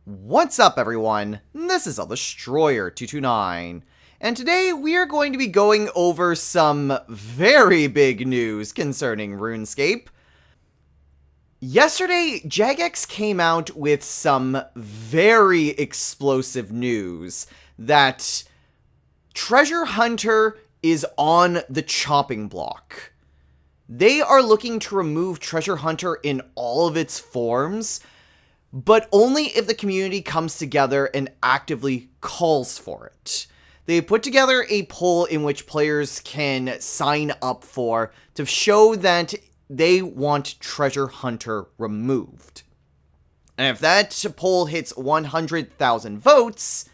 What's up, everyone? This is Destroyer229, and today we are going to be going over some very big news concerning RuneScape. Yesterday, Jagex came out with some very explosive news that Treasure Hunter is on the chopping block. They are looking to remove Treasure Hunter in all of its forms, but only if the community comes together and actively calls for it. They put together a poll in which players can sign up for to show that they want Treasure Hunter removed. And if that poll hits 100,000 votes,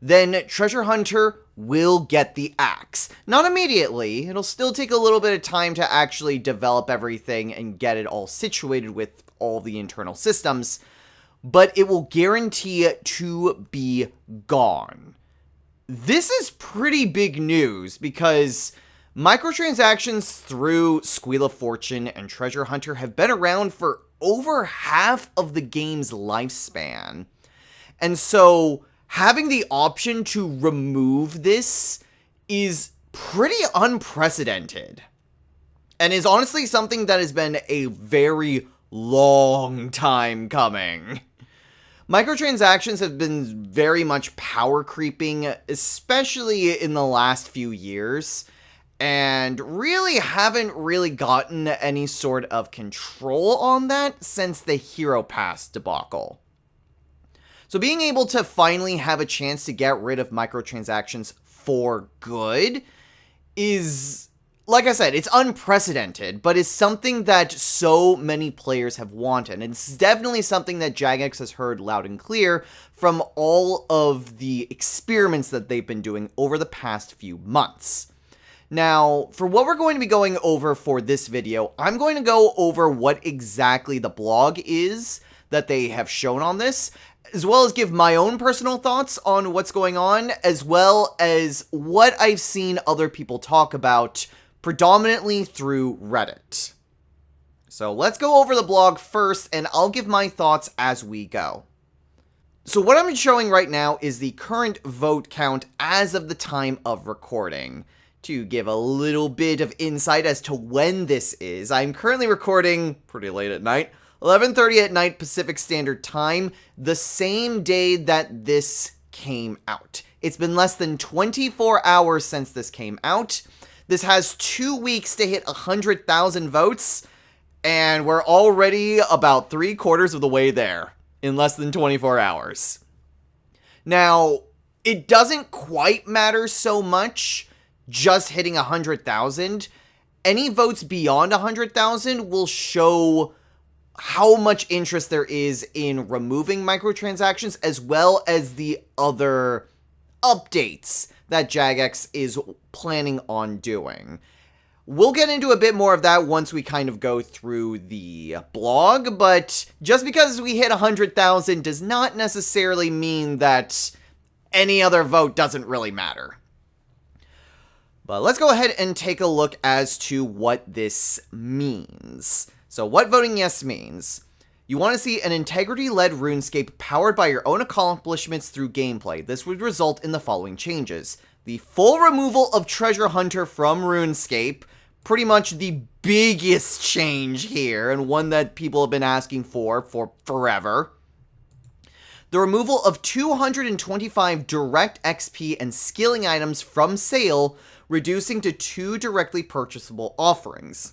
then Treasure Hunter will get the axe. Not immediately. It'll still take a little bit of time to actually develop everything and get it all situated with all the internal systems, but it will guarantee it to be gone. This is pretty big news because microtransactions through Squeal of Fortune and Treasure Hunter have been around for over half of the game's lifespan. And so having the option to remove this is pretty unprecedented, and is honestly something that has been a very long time coming. Microtransactions have been very much power creeping, especially in the last few years, and really haven't gotten any sort of control on that since the Hero Pass debacle. So being able to finally have a chance to get rid of microtransactions for good is, like I said, it's unprecedented, but is something that so many players have wanted. And it's definitely something that Jagex has heard loud and clear from all of the experiments that they've been doing over the past few months. Now, for what we're going to be going over for this video, I'm going to go over what exactly the blog is that they have shown on this, as well as give my own personal thoughts on what's going on, as well as what I've seen other people talk about, predominantly through Reddit. So let's go over the blog first, and I'll give my thoughts as we go. So what I'm showing right now is the current vote count as of the time of recording. To give a little bit of insight as to when this is, I'm currently recording pretty late at night, 11:30 at night Pacific Standard Time, the same day that this came out. It's been less than 24 hours since this came out. This has 2 weeks to hit 100,000 votes, and we're already about 3/4 of the way there in less than 24 hours. Now, it doesn't quite matter so much just hitting 100,000. Any votes beyond 100,000 will show how much interest there is in removing microtransactions, as well as the other updates that Jagex is planning on doing. We'll get into a bit more of that once we kind of go through the blog, but just because we hit 100,000 does not necessarily mean that any other vote doesn't really matter. But let's go ahead and take a look as to what this means. So what voting yes means: you want to see an integrity-led RuneScape powered by your own accomplishments through gameplay. This would result in the following changes: the full removal of Treasure Hunter from RuneScape, pretty much the biggest change here, and one that people have been asking for forever. The removal of 225 direct XP and skilling items from sale, reducing to 2 directly purchasable offerings.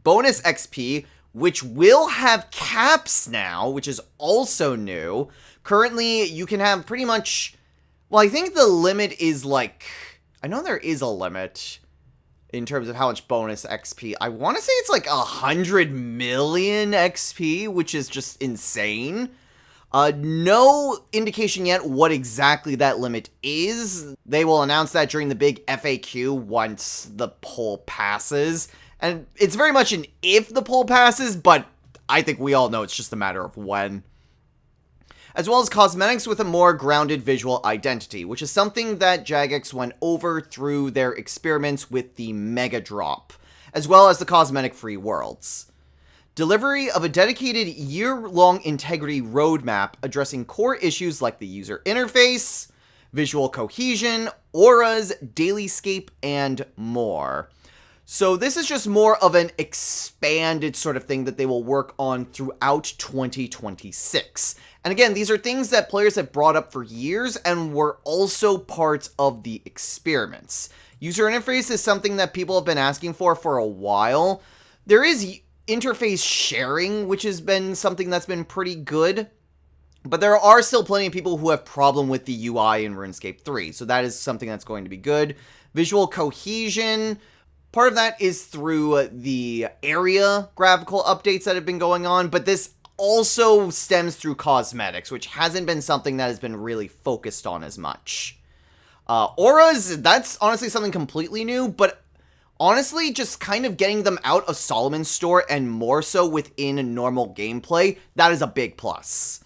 Bonus XP, which will have caps now, which is also new. Currently, you can have pretty much, well, I think the limit is like, I know there is a limit in terms of how much bonus XP. I want to say it's like 100 million XP, which is just insane. No indication yet what exactly that limit is. They will announce that during the big FAQ once the poll passes. And it's very much an if the poll passes, but I think we all know it's just a matter of when. As well as cosmetics with a more grounded visual identity, which is something that Jagex went over through their experiments with the Mega Drop, as well as the cosmetic-free worlds. Delivery of a dedicated year-long integrity roadmap addressing core issues like the user interface, visual cohesion, auras, dailyscape, and more. So this is just more of an expanded sort of thing that they will work on throughout 2026. And again, these are things that players have brought up for years and were also parts of the experiments. User interface is something that people have been asking for a while. There is interface sharing, which has been something that's been pretty good. But there are still plenty of people who have problem with the UI in RuneScape 3, so that is something that's going to be good. Visual cohesion, part of that is through the area graphical updates that have been going on, but this also stems through cosmetics, which hasn't been something that has been really focused on as much. Auras, that's honestly something completely new, but honestly, just kind of getting them out of Solomon's store and more so within normal gameplay, that is a big plus.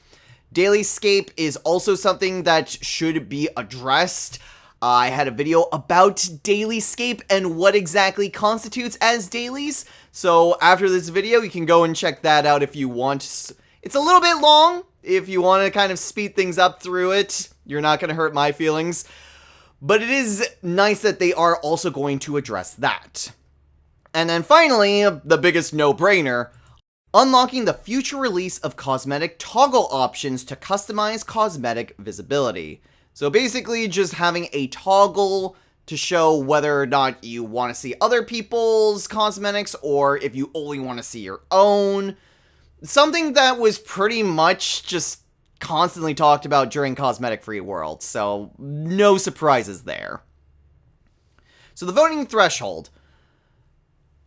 Dailyscape is also something that should be addressed. I had a video about dailyscape and what exactly constitutes as dailies. So after this video, you can go and check that out if you want. It's a little bit long. If you want to kind of speed things up through it, you're not going to hurt my feelings. But it is nice that they are also going to address that. And then finally, the biggest no-brainer, unlocking the future release of cosmetic toggle options to customize cosmetic visibility. So basically just having a toggle to show whether or not you want to see other people's cosmetics or if you only want to see your own. Something that was pretty much just constantly talked about during Cosmetic Free World, so no surprises there. So the voting threshold.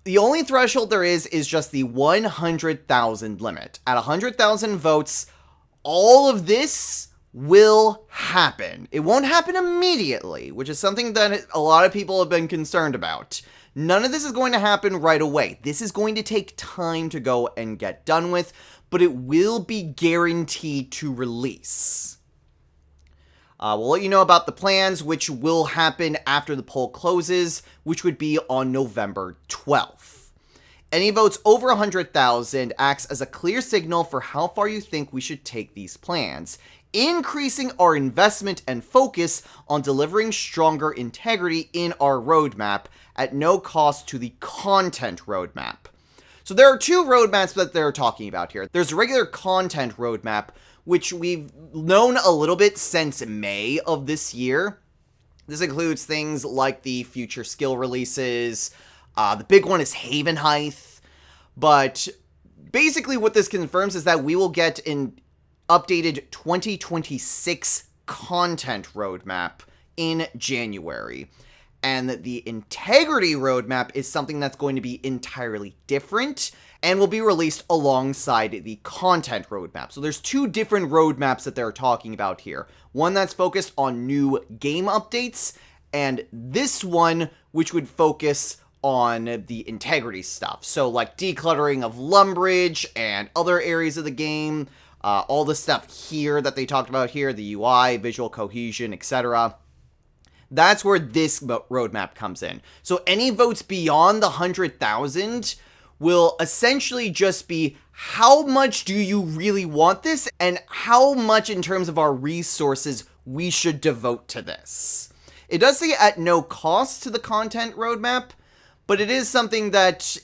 The only threshold there is just the 100,000 limit. At 100,000 votes, all of this will happen. It won't happen immediately, which is something that a lot of people have been concerned about. None of this is going to happen right away. This is going to take time to go and get done with, but it will be guaranteed to release. We'll let you know about the plans, which will happen after the poll closes, which would be on November 12th. Any votes over 100,000 acts as a clear signal for how far you think we should take these plans, increasing our investment and focus on delivering stronger integrity in our roadmap at no cost to the content roadmap. So there are two roadmaps that they're talking about here. There's a regular content roadmap, which we've known a little bit since May of this year. This includes things like the future skill releases. The big one is Haven Height. But basically what this confirms is that we will get an updated 2026 content roadmap in January. And the integrity roadmap is something that's going to be entirely different and will be released alongside the content roadmap. So there's two different roadmaps that they're talking about here. One that's focused on new game updates, and this one which would focus on the integrity stuff. So like decluttering of Lumbridge and other areas of the game, all the stuff here that they talked about here, the UI, visual cohesion, etc. That's where this roadmap comes in. So any votes beyond the 100,000 will essentially just be how much do you really want this and how much in terms of our resources we should devote to this. It does say at no cost to the content roadmap, but it is something that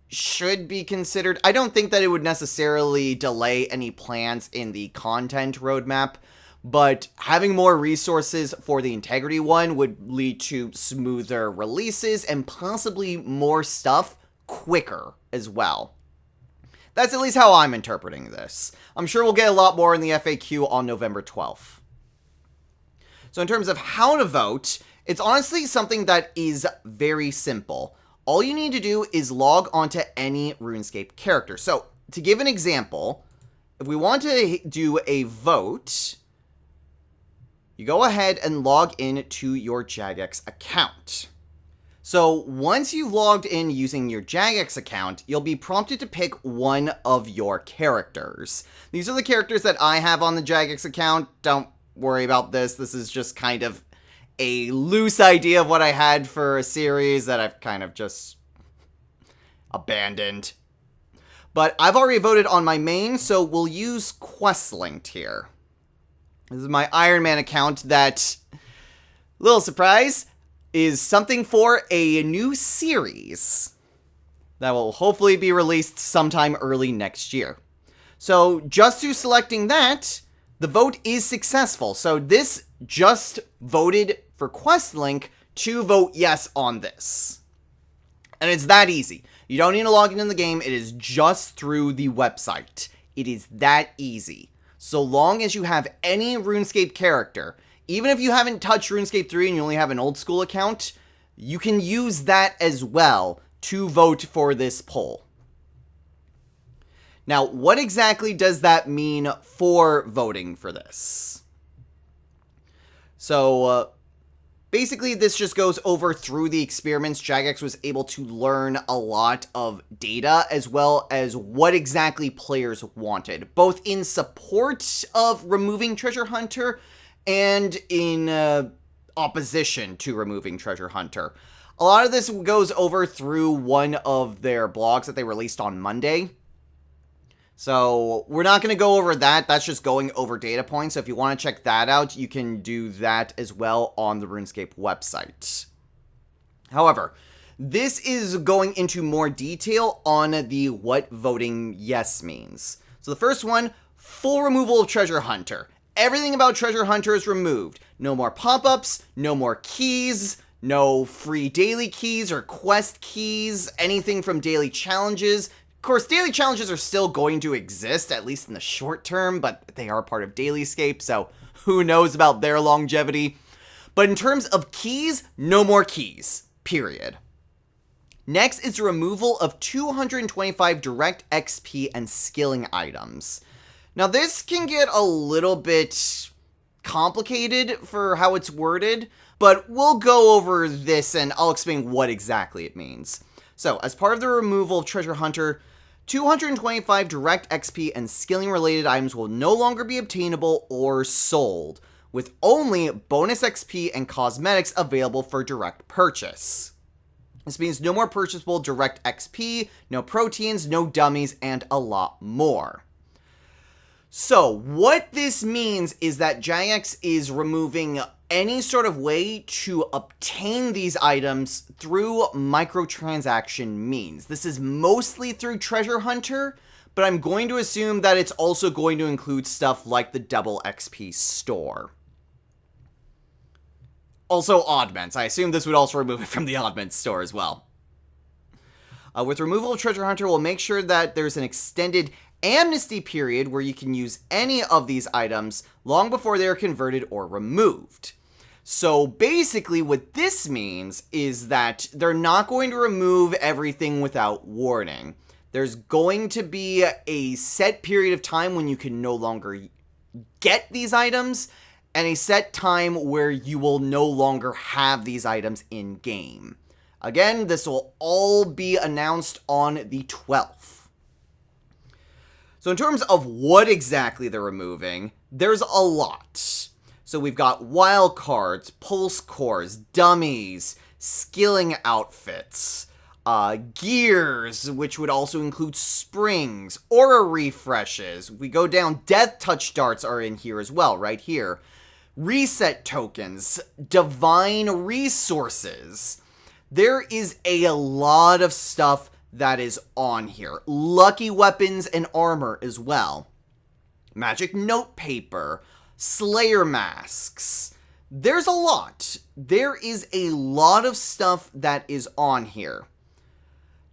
should be considered. I don't think that it would necessarily delay any plans in the content roadmap, but having more resources for the integrity one would lead to smoother releases and possibly more stuff quicker as well. That's at least how I'm interpreting this. I'm sure we'll get a lot more in the FAQ on November 12th. So in terms of how to vote, it's honestly something that is very simple. All you need to do is log onto any RuneScape character. So to give an example, if we want to do a vote, you go ahead and log in to your Jagex account. So once you've logged in using your Jagex account, you'll be prompted to pick one of your characters. These are the characters that I have on the Jagex account. Don't worry about this. This is just kind of a loose idea of what I had for a series that I've kind of just abandoned. But I've already voted on my main, so we'll use quest linked here. This is my Iron Man account that, little surprise, is something for a new series that will hopefully be released sometime early next year. So just through selecting that, the vote is successful. So this just voted for Questlink to vote yes on this. And it's that easy. You don't need to log into the game. It is just through the website. It is that easy. So long as you have any RuneScape character, even if you haven't touched RuneScape 3 and you only have an old school account, you can use that as well to vote for this poll. Now, what exactly does that mean for voting for this? So, basically, this just goes over through the experiments. Jagex was able to learn a lot of data as well as what exactly players wanted, both in support of removing Treasure Hunter and in opposition to removing Treasure Hunter. A lot of this goes over through one of their blogs that they released on Monday. So we're not going to go over that. That's just going over data points. So if you want to check that out, you can do that as well on the RuneScape website. However, this is going into more detail on the what voting yes means. So the first one, full removal of Treasure Hunter. Everything about Treasure Hunter is removed. No more pop-ups, no more keys, no free daily keys or quest keys, anything from daily challenges. Of course, daily challenges are still going to exist, at least in the short term, but they are part of Dailyscape, so who knows about their longevity. But in terms of keys, no more keys, period. Next is the removal of 225 direct XP and skilling items. Now, this can get a little bit complicated for how it's worded, but we'll go over this and I'll explain what exactly it means. So, as part of the removal of Treasure Hunter, 225 direct XP and skilling related items will no longer be obtainable or sold, with only bonus XP and cosmetics available for direct purchase. This means no more purchasable direct XP, no proteins, no dummies, and a lot more. So, what this means is that Jagex is removing any sort of way to obtain these items through microtransaction means. This is mostly through Treasure Hunter, but I'm going to assume that it's also going to include stuff like the double XP store. Also, oddments. I assume this would also remove it from the oddments store as well. With removal of Treasure Hunter, we'll make sure that there's an extended amnesty period where you can use any of these items long before they are converted or removed. So basically what this means is that they're not going to remove everything without warning. There's going to be a set period of time when you can no longer get these items, and a set time where you will no longer have these items in game. Again, this will all be announced on the 12th. So in terms of what exactly they're removing, there's a lot. So we've got wild cards, pulse cores, dummies, skilling outfits, gears, which would also include springs, aura refreshes. We go down, death touch darts are in here as well, right here. Reset tokens, divine resources. There is a lot of stuff that is on here. Lucky weapons and armor as well. Magic note paper, Slayer masks. There's a lot. There is a lot of stuff that is on here.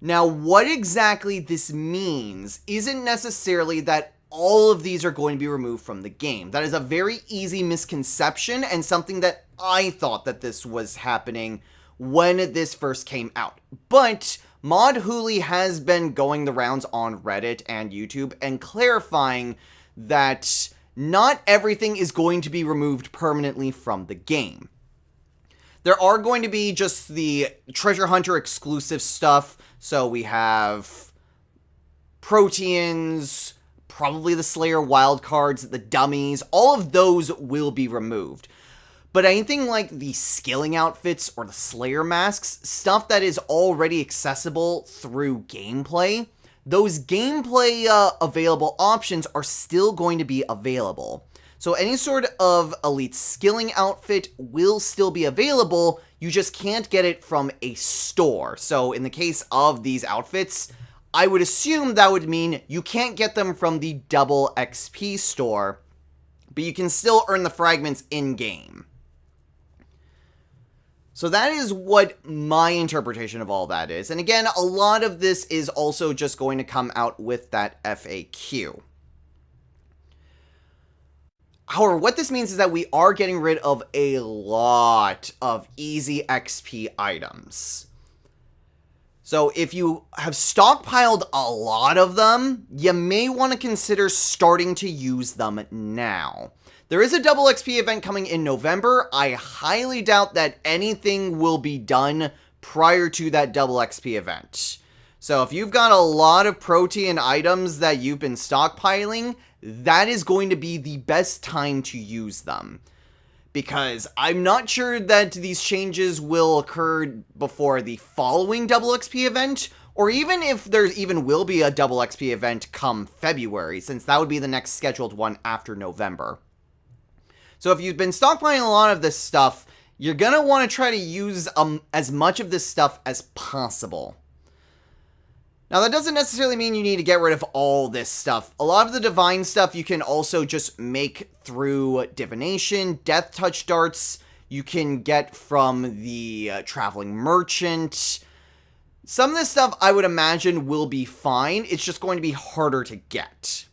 Now, what exactly this means isn't necessarily that all of these are going to be removed from the game. That is a very easy misconception and something that I thought that this was happening when this first came out. But Mod Hooli has been going the rounds on Reddit and YouTube and clarifying that not everything is going to be removed permanently from the game. There are going to be just the Treasure Hunter exclusive stuff. So we have Proteans, probably the Slayer wildcards, the dummies, all of those will be removed. But anything like the skilling outfits or the Slayer masks, stuff that is already accessible through gameplay, those gameplay available options are still going to be available. So any sort of elite skilling outfit will still be available, you just can't get it from a store. So in the case of these outfits, I would assume that would mean you can't get them from the double XP store, but you can still earn the fragments in-game. So that is what my interpretation of all that is. And again, a lot of this is also just going to come out with that FAQ. However, what this means is that we are getting rid of a lot of easy XP items. So if you have stockpiled a lot of them, you may want to consider starting to use them now. There is a double XP event coming in November. I highly doubt that anything will be done prior to that double XP event. So if you've got a lot of protein items that you've been stockpiling, that is going to be the best time to use them. Because I'm not sure that these changes will occur before the following double XP event, or even if there even will be a double XP event come February, since that would be the next scheduled one after November. So if you've been stockpiling a lot of this stuff, you're going to want to try to use as much of this stuff as possible. Now, that doesn't necessarily mean you need to get rid of all this stuff. A lot of the divine stuff you can also just make through divination, death touch darts, you can get from the traveling merchant. Some of this stuff I would imagine will be fine, it's just going to be harder to get.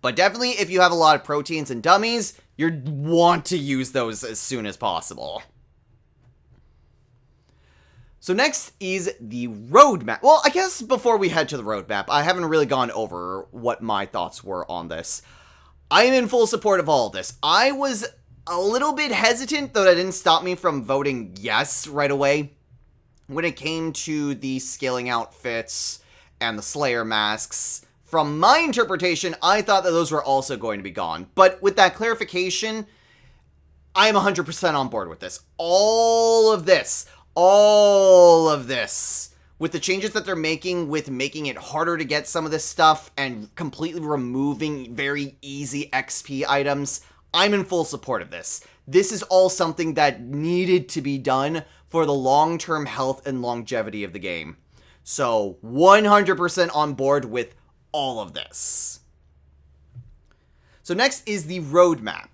But definitely, if you have a lot of proteins and dummies, you want to use those as soon as possible. So next is the roadmap. Well, I guess before we head to the roadmap, I haven't really gone over what my thoughts were on this. I am in full support of all of this. I was a little bit hesitant, though that didn't stop me from voting yes right away when it came to the scaling outfits and the Slayer masks. From my interpretation, I thought that those were also going to be gone. But with that clarification, I am 100% on board with this. All of this, with the changes that they're making, with making it harder to get some of this stuff and completely removing very easy XP items, I'm in full support of this. This is all something that needed to be done for the long-term health and longevity of the game. So 100% on board with all of this. So next is the roadmap.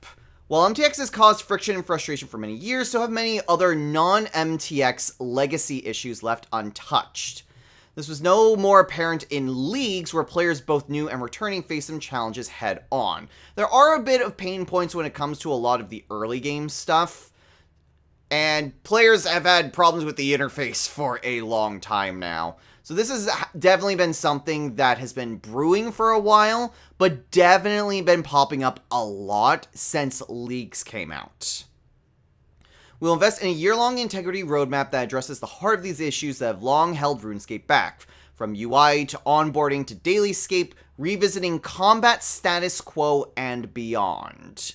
While MTX has caused friction and frustration for many years, so have many other non-MTX legacy issues left untouched. This was no more apparent in leagues where players both new and returning face some challenges head on. There are a bit of pain points when it comes to a lot of the early game stuff, and players have had problems with the interface for a long time now. So this has definitely been something that has been brewing for a while, but definitely been popping up a lot since leagues came out. We'll invest in a year-long integrity roadmap that addresses the heart of these issues that have long held RuneScape back, from UI to onboarding to dailyscape, revisiting combat status quo and beyond.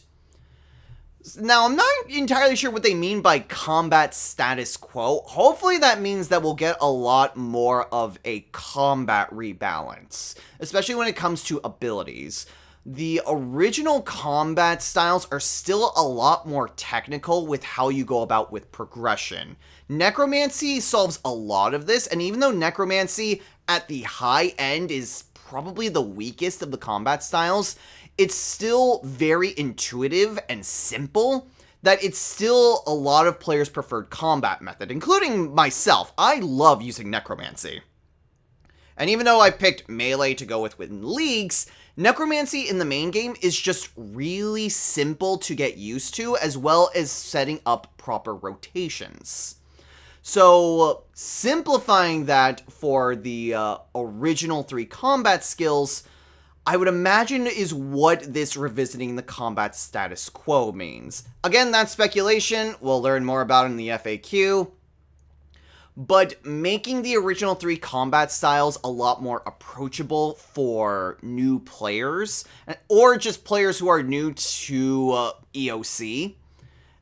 Now, I'm not entirely sure what they mean by combat status quo. Hopefully that means that we'll get a lot more of a combat rebalance, especially when it comes to abilities. The original combat styles are still a lot more technical with how you go about with progression. Necromancy solves a lot of this, and even though Necromancy at the high end is probably the weakest of the combat styles, it's still very intuitive and simple, that it's still a lot of players' preferred combat method, including myself. I love using Necromancy. And even though I picked melee to go with in leagues, Necromancy in the main game is just really simple to get used to, as well as setting up proper rotations. So simplifying that for the original 3 combat skills, I would imagine is what this revisiting the combat status quo means. Again, that's speculation. We'll learn more about it in the FAQ. But making the original 3 combat styles a lot more approachable for new players, or just players who are new to EOC,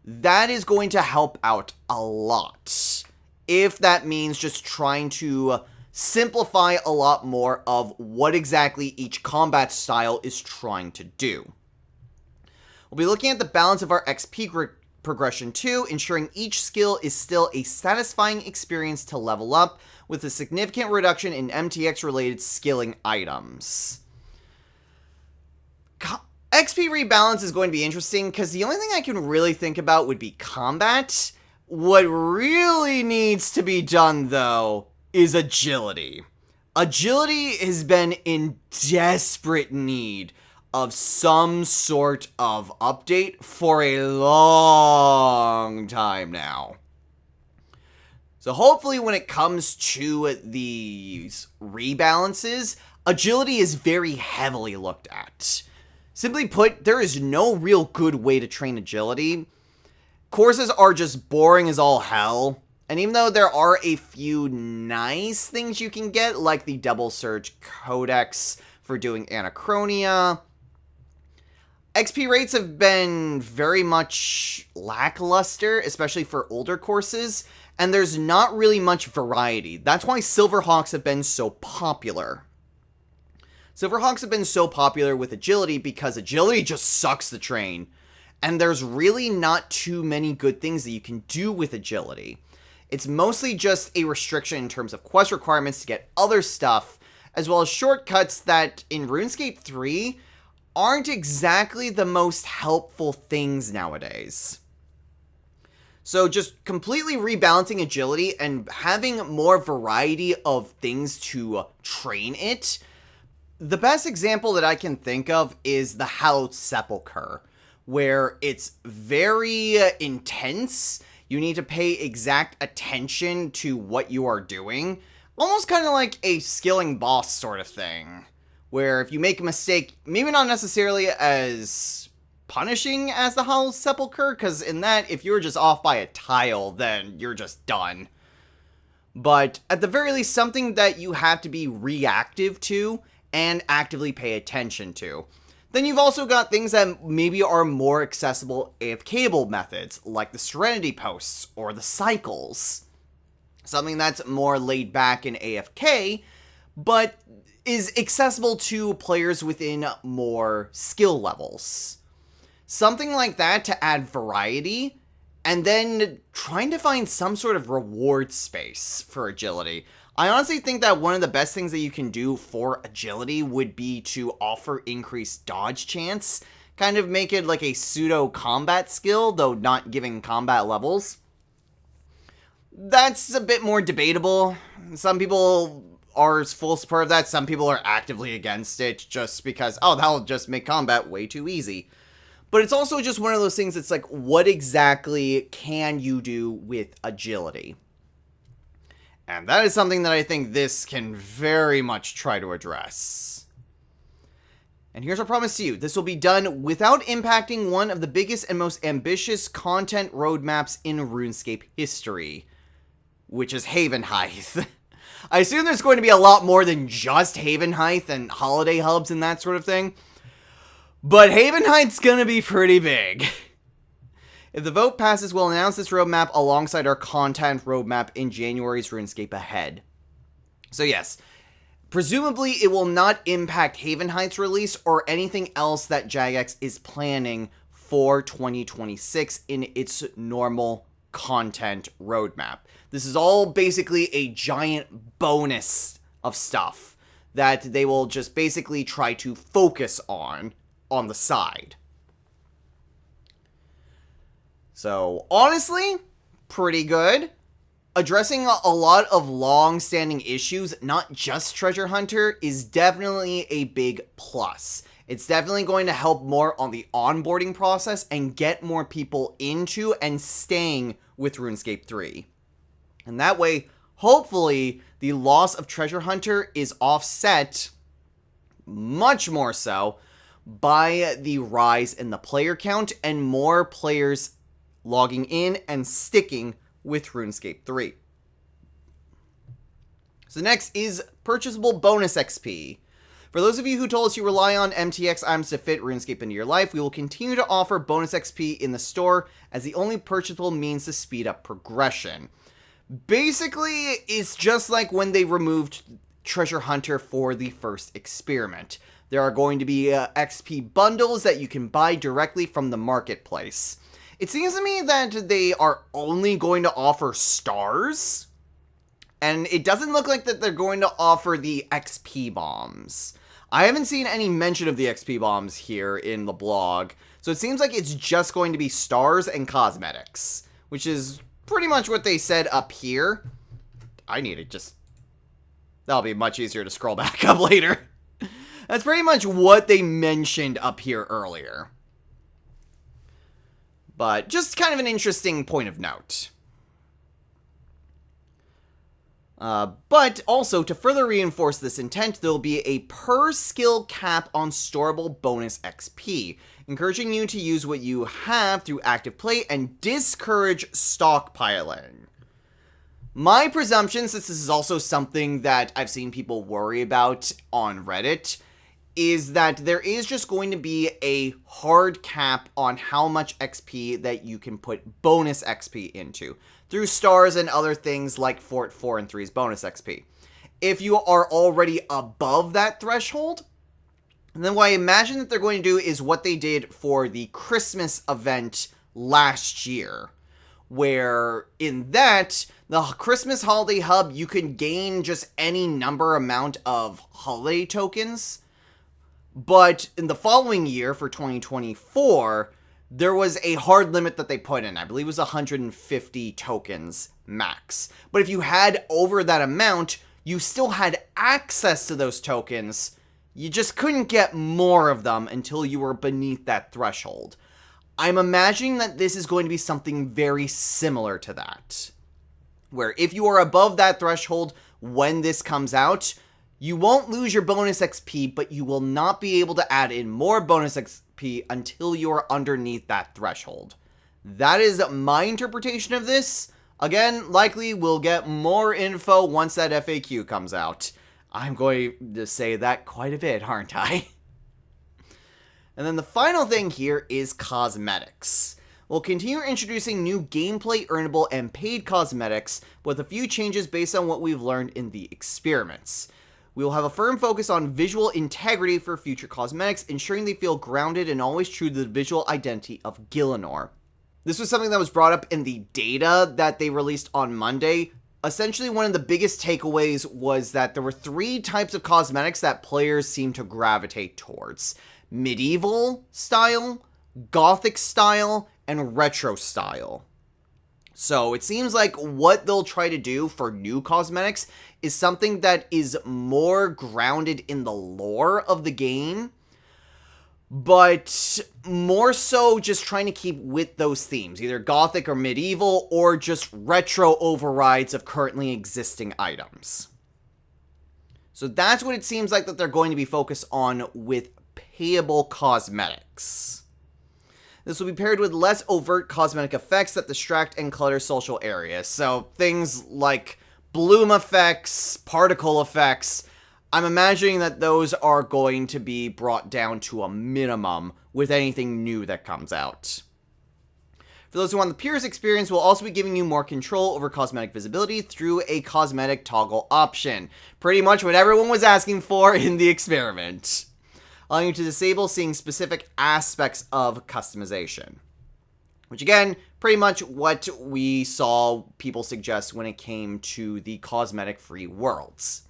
that is going to help out a lot. If that means just trying to simplify a lot more of what exactly each combat style is trying to do. We'll be looking at the balance of our XP progression too, ensuring each skill is still a satisfying experience to level up, with a significant reduction in MTX-related skilling items. XP rebalance is going to be interesting, because the only thing I can really think about would be combat. What really needs to be done, though, is agility. Agility has been in desperate need of some sort of update for a long time now. So hopefully when it comes to these rebalances, agility is very heavily looked at. Simply put, there is no real good way to train agility. Courses are just boring as all hell. And even though there are a few nice things you can get, like the Double Surge Codex for doing Anachronia, XP rates have been very much lackluster, especially for older courses, and there's not really much variety. That's why Silverhawks have been so popular. Silverhawks have been so popular with agility because agility just sucks the train, and there's really not too many good things that you can do with agility. It's mostly just a restriction in terms of quest requirements to get other stuff, as well as shortcuts that, in RuneScape 3, aren't exactly the most helpful things nowadays. So just completely rebalancing agility and having more variety of things to train it. The best example that I can think of is the Hallowed Sepulchre, where it's very intense. You need to pay exact attention to what you are doing. Almost kind of like a skilling boss sort of thing, where if you make a mistake, maybe not necessarily as punishing as the Hallowed Sepulchre, because in that, if you're just off by a tile, then you're just done. But at the very least, something that you have to be reactive to and actively pay attention to. Then you've also got things that maybe are more accessible AFK-able methods, like the Serenity Posts or the Cycles. Something that's more laid back in AFK, but is accessible to players within more skill levels. Something like that to add variety, and then trying to find some sort of reward space for agility. I honestly think that one of the best things that you can do for agility would be to offer increased dodge chance. Kind of make it like a pseudo combat skill, though not giving combat levels. That's a bit more debatable. Some people are full support of that. Some people are actively against it just because, oh, that'll just make combat way too easy. But it's also just one of those things that's like, what exactly can you do with agility? And that is something that I think this can very much try to address. And here's our promise to you. This will be done without impacting one of the biggest and most ambitious content roadmaps in RuneScape history, which is Havenheith. I assume there's going to be a lot more than just Havenheith and holiday hubs and that sort of thing. But Havenheith's gonna be pretty big. If the vote passes, we'll announce this roadmap alongside our content roadmap in January's RuneScape Ahead. So yes, presumably it will not impact Havenheith's release or anything else that Jagex is planning for 2026 in its normal content roadmap. This is all basically a giant bonus of stuff that they will just basically try to focus on the side. So, honestly, pretty good. Addressing a lot of long-standing issues, not just Treasure Hunter, is definitely a big plus. It's definitely going to help more on the onboarding process and get more people into and staying with RuneScape 3. And that way, hopefully, the loss of Treasure Hunter is offset, much more so, by the rise in the player count and more players logging in and sticking with RuneScape 3. So next is purchasable bonus XP. For those of you who told us you rely on MTX items to fit RuneScape into your life, we will continue to offer bonus XP in the store as the only purchasable means to speed up progression. Basically, it's just like when they removed Treasure Hunter for the first experiment. There are going to be XP bundles that you can buy directly from the marketplace. It seems to me that they are only going to offer stars, and it doesn't look like that they're going to offer the XP bombs. I haven't seen any mention of the XP bombs here in the blog, so it seems like it's just going to be stars and cosmetics, which is pretty much what they said up here. I need to just... That'll be much easier to scroll back up later. That's pretty much what they mentioned up here earlier. But just kind of an interesting point of note. But also, to further reinforce this intent, there will be a per-skill cap on storable bonus XP, encouraging you to use what you have through active play and discourage stockpiling. My presumption, since this is also something that I've seen people worry about on Reddit, is that there is just going to be a hard cap on how much XP that you can put bonus XP into, through stars and other things like Fort 4 and 3's bonus XP. If you are already above that threshold, then what I imagine that they're going to do is what they did for the Christmas event last year, where in that, the Christmas Holiday Hub, you can gain just any amount of holiday tokens. But in the following year, for 2024, there was a hard limit that they put in. I believe it was 150 tokens max. But if you had over that amount, you still had access to those tokens. You just couldn't get more of them until you were beneath that threshold. I'm imagining that this is going to be something very similar to that, where if you are above that threshold when this comes out, you won't lose your bonus XP, but you will not be able to add in more bonus XP until you are underneath that threshold. That is my interpretation of this. Again, likely we'll get more info once that FAQ comes out. I'm going to say that quite a bit, aren't I? And then the final thing here is cosmetics. We'll continue introducing new gameplay, earnable, and paid cosmetics, with a few changes based on what we've learned in the experiments. We will have a firm focus on visual integrity for future cosmetics, ensuring they feel grounded and always true to the visual identity of Gielinor. This was something that was brought up in the data that they released on Monday. Essentially, one of the biggest takeaways was that there were 3 types of cosmetics that players seem to gravitate towards: medieval style, gothic style, and retro style. So it seems like what they'll try to do for new cosmetics is something that is more grounded in the lore of the game, but more so just trying to keep with those themes, either gothic or medieval, or just retro overrides of currently existing items. So that's what it seems like that they're going to be focused on with payable cosmetics. This will be paired with less overt cosmetic effects that distract and clutter social areas. So things like bloom effects, particle effects, I'm imagining that those are going to be brought down to a minimum with anything new that comes out. For those who want the purest experience, we'll also be giving you more control over cosmetic visibility through a cosmetic toggle option. Pretty much what everyone was asking for in the experiment, allowing you to disable seeing specific aspects of customization. Which again, pretty much what we saw people suggest when it came to the cosmetic-free worlds.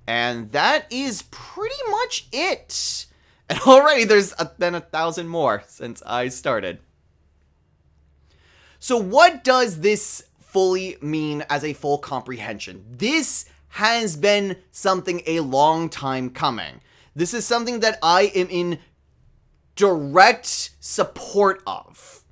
And that is pretty much it. And already there's been 1,000 more since I started. So what does this fully mean as a full comprehension? This has been something a long time coming. This is something that I am in direct support of.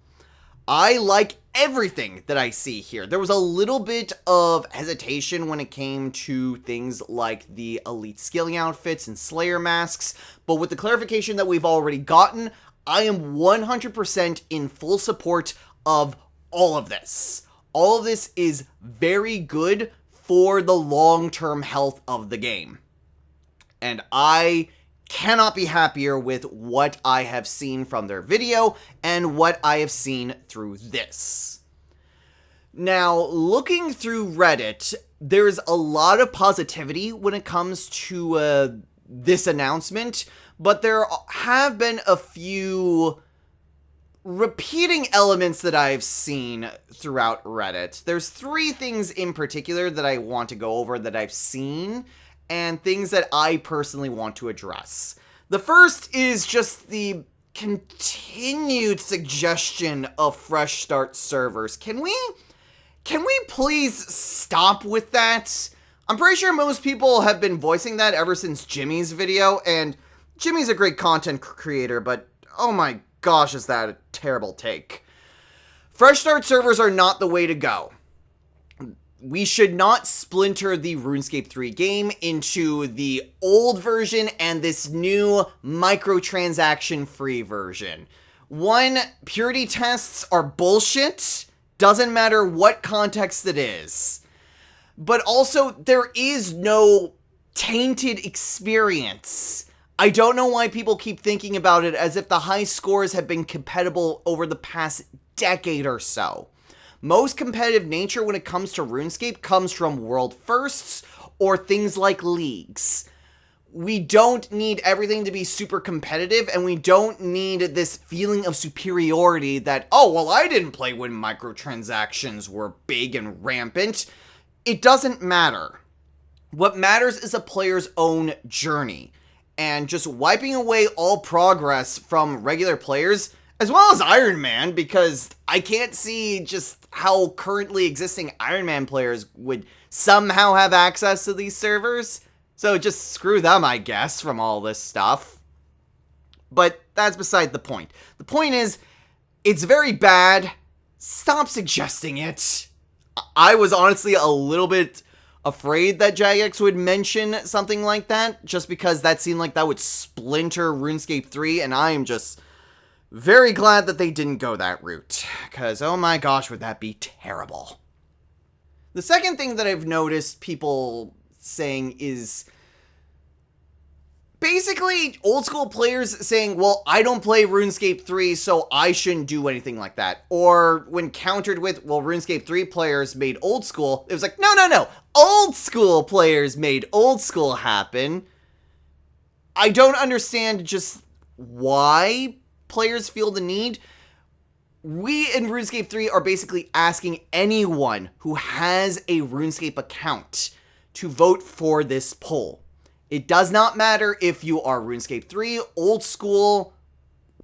I like everything that I see here. There was a little bit of hesitation when it came to things like the elite skilling outfits and slayer masks, but with the clarification that we've already gotten, I am 100% in full support of all of this. All of this is very good for the long-term health of the game. And I cannot be happier with what I have seen from their video and what I have seen through this. Now, looking through Reddit, there's a lot of positivity when it comes to this announcement, but there have been a few repeating elements that I've seen throughout Reddit. There's 3 things in particular that I want to go over that I've seen, and things that I personally want to address. The first is just the continued suggestion of fresh start servers. Can we please stop with that? I'm pretty sure most people have been voicing that ever since Jimmy's video, and Jimmy's a great content creator, but oh my gosh, is that a terrible take. Fresh start servers are not the way to go. We should not splinter the RuneScape 3 game into the old version and this new microtransaction-free version. One, purity tests are bullshit. Doesn't matter what context it is. But also, there is no tainted experience. I don't know why people keep thinking about it as if the high scores have been compatible over the past decade or so. Most competitive nature when it comes to RuneScape comes from world firsts or things like leagues. We don't need everything to be super competitive, and we don't need this feeling of superiority that, oh, well, I didn't play when microtransactions were big and rampant. It doesn't matter. What matters is a player's own journey, and just wiping away all progress from regular players, as well as Iron Man, because I can't see just how currently existing Iron Man players would somehow have access to these servers. So just screw them, I guess, from all this stuff. But that's beside the point. The point is, it's very bad. Stop suggesting it. I was honestly a little bit afraid that Jagex would mention something like that, just because that seemed like that would splinter RuneScape 3, and I am just very glad that they didn't go that route, because oh my gosh, would that be terrible. The second thing that I've noticed people saying is basically old school players saying, well, I don't play RuneScape 3, so I shouldn't do anything like that. Or when countered with, well, RuneScape 3 players made old school, it was like, no, old school players made old school happen. I don't understand just why players feel the need. We in RuneScape 3 are basically asking anyone who has a RuneScape account to vote for this poll. It does not matter if you are RuneScape 3, old school,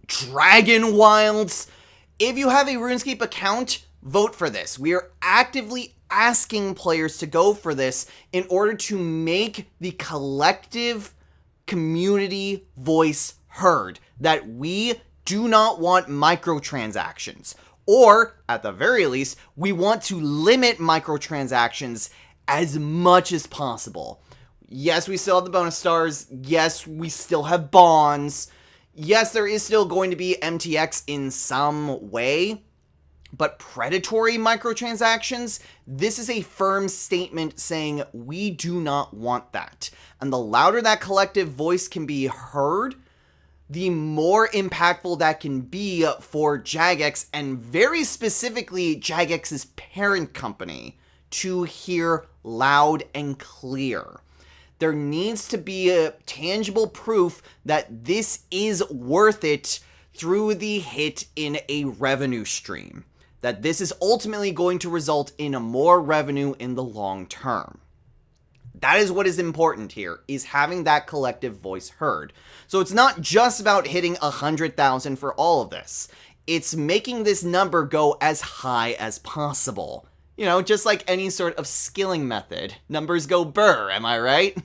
Dragon Wilds. If you have a RuneScape account, vote for this. We are actively asking players to go for this in order to make the collective community voice heard that we do not want microtransactions. Or, at the very least, we want to limit microtransactions as much as possible. Yes, we still have the bonus stars. Yes, we still have bonds. Yes, there is still going to be MTX in some way. But predatory microtransactions, this is a firm statement saying we do not want that. And the louder that collective voice can be heard, the more impactful that can be for Jagex, and very specifically Jagex's parent company, to hear loud and clear. There needs to be a tangible proof that this is worth it through the hit in a revenue stream. That this is ultimately going to result in more revenue in the long term. That is what is important here, is having that collective voice heard. So it's not just about hitting 100,000 for all of this. It's making this number go as high as possible. You know, just like any sort of skilling method. Numbers go burr, am I right?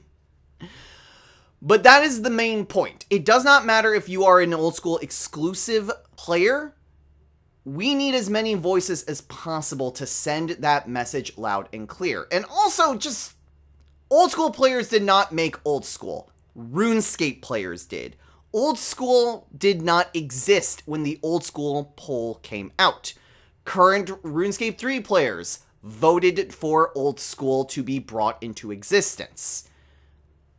But that is the main point. It does not matter if you are an old school exclusive player. We need as many voices as possible to send that message loud and clear. And also, just old school players did not make old school. RuneScape players did. Old school did not exist when the old school poll came out. Current RuneScape 3 players voted for old school to be brought into existence.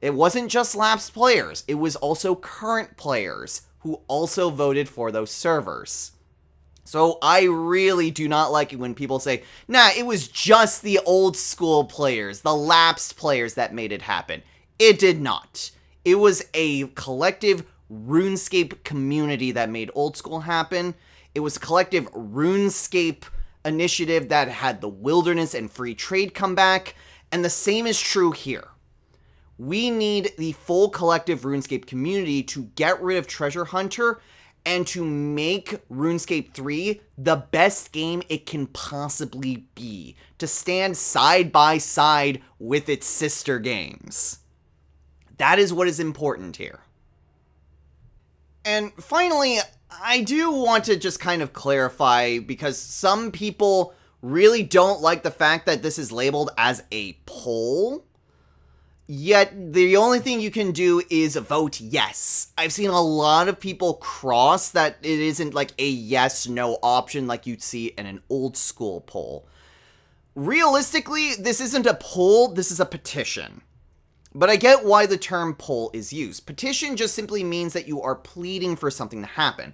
It wasn't just lapsed players, it was also current players who also voted for those servers. So I really do not like it when people say, nah, it was just the old school players, the lapsed players that made it happen. It did not. It was a collective RuneScape community that made old school happen. It was a collective RuneScape initiative that had the wilderness and free trade come back. And the same is true here. We need the full collective RuneScape community to get rid of Treasure Hunter and to make RuneScape 3 the best game it can possibly be, to stand side by side with its sister games. That is what is important here. And finally, I do want to just kind of clarify, because some people really don't like the fact that this is labeled as a poll. Yet, the only thing you can do is vote yes. I've seen a lot of people cross that it isn't like a yes-no option like you'd see in an old school poll. Realistically, this isn't a poll, this is a petition. But I get why the term poll is used. Petition just simply means that you are pleading for something to happen.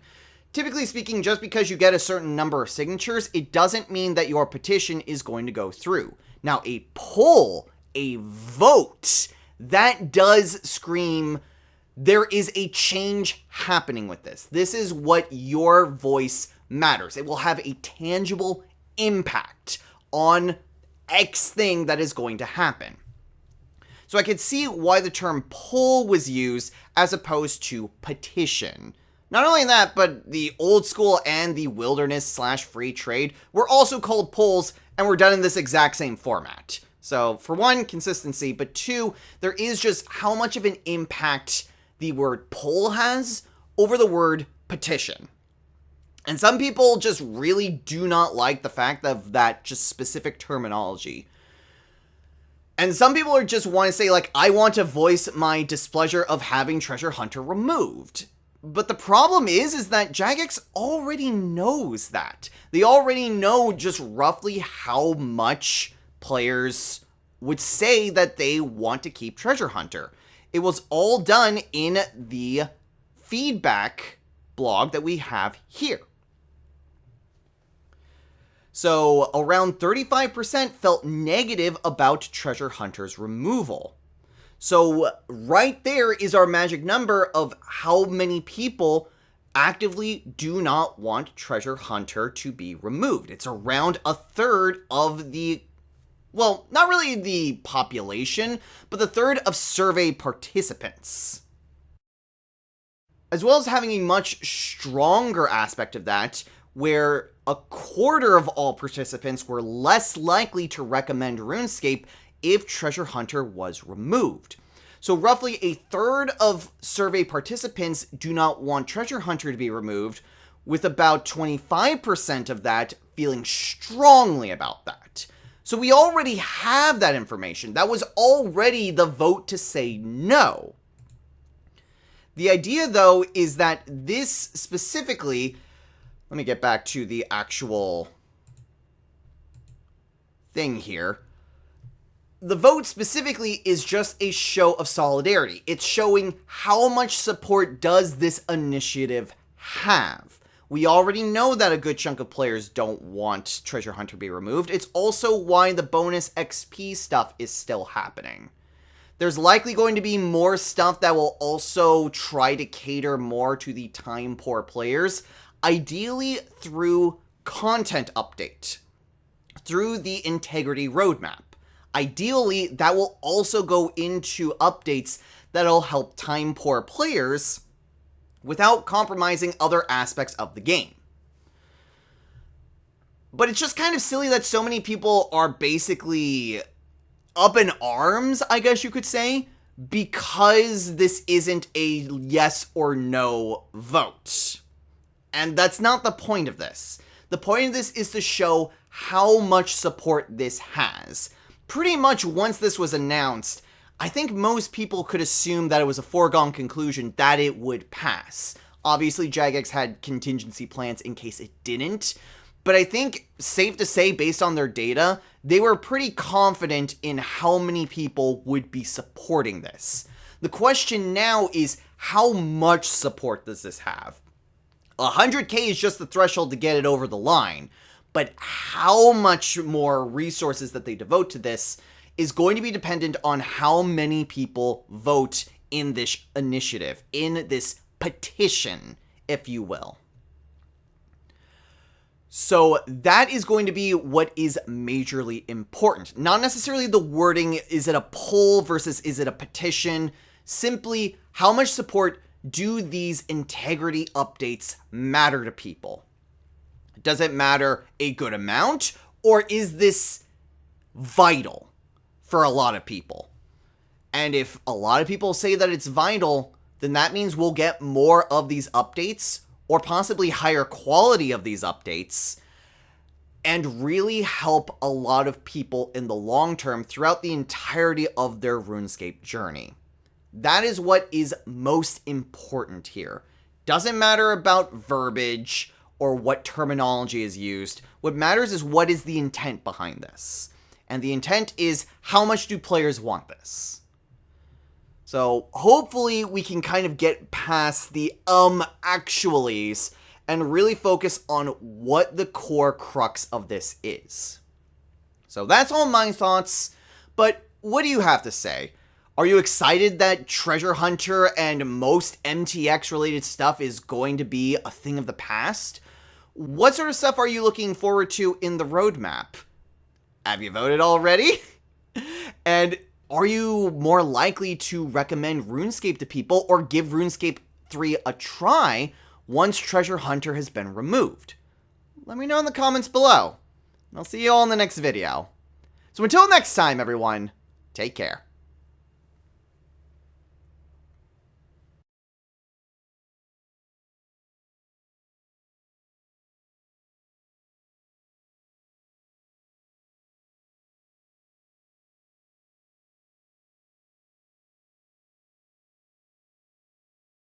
Typically speaking, just because you get a certain number of signatures, it doesn't mean that your petition is going to go through. Now, a poll, a vote, that does scream there is a change happening with this. This is what your voice matters. It will have a tangible impact on X thing that is going to happen. So I could see why the term poll was used as opposed to petition. Not only that, but the old school and the wilderness / free trade were also called polls and were done in this exact same format. So for one, consistency, but two, there is just how much of an impact the word poll has over the word petition. And some people just really do not like the fact of that just specific terminology. And some people are just want to say, like, I want to voice my displeasure of having Treasure Hunter removed. But the problem is that Jagex already knows that. They already know just roughly how much players would say that they want to keep Treasure Hunter. It was all done in the feedback blog that we have here. So around 35% felt negative about Treasure Hunter's removal. So right there is our magic number of how many people actively do not want Treasure Hunter to be removed. It's around a third of the, well, not really the population, but the third of survey participants. As well as having a much stronger aspect of that, where a quarter of all participants were less likely to recommend RuneScape if Treasure Hunter was removed. So roughly a third of survey participants do not want Treasure Hunter to be removed, with about 25% of that feeling strongly about that. So we already have that information. That was already the vote to say no. The idea, though, is that this specifically, let me get back to the actual thing here. The vote specifically is just a show of solidarity. It's showing how much support does this initiative have. We already know that a good chunk of players don't want Treasure Hunter to be removed. It's also why the bonus XP stuff is still happening. There's likely going to be more stuff that will also try to cater more to the time-poor players, ideally through content update, through the integrity roadmap. Ideally, that will also go into updates that'll help time-poor players without compromising other aspects of the game. But it's just kind of silly that so many people are basically up in arms, I guess you could say, because this isn't a yes or no vote. And that's not the point of this. The point of this is to show how much support this has. Pretty much once this was announced, I think most people could assume that it was a foregone conclusion that it would pass. Obviously, Jagex had contingency plans in case it didn't, but I think, safe to say, based on their data, they were pretty confident in how many people would be supporting this. The question now is, how much support does this have? 100k is just the threshold to get it over the line, but how much more resources that they devote to this is going to be dependent on how many people vote in this initiative, in this petition, if you will. So that is going to be what is majorly important. Not necessarily the wording, is it a poll versus is it a petition? Simply, how much support do these integrity updates matter to people? Does it matter a good amount, or is this vital for a lot of people? And if a lot of people say that it's vital, then that means we'll get more of these updates, or possibly higher quality of these updates, and really help a lot of people in the long term throughout the entirety of their RuneScape journey. That is what is most important here. Doesn't matter about verbiage or what terminology is used. What matters is what is the intent behind this. And the intent is, how much do players want this? So hopefully we can kind of get past the actuallys and really focus on what the core crux of this is. So that's all my thoughts, but what do you have to say? Are you excited that Treasure Hunter and most MTX related stuff is going to be a thing of the past? What sort of stuff are you looking forward to in the roadmap? Have you voted already? And are you more likely to recommend RuneScape to people or give RuneScape 3 a try once Treasure Hunter has been removed? Let me know in the comments below. I'll see you all in the next video. So until next time, everyone, take care.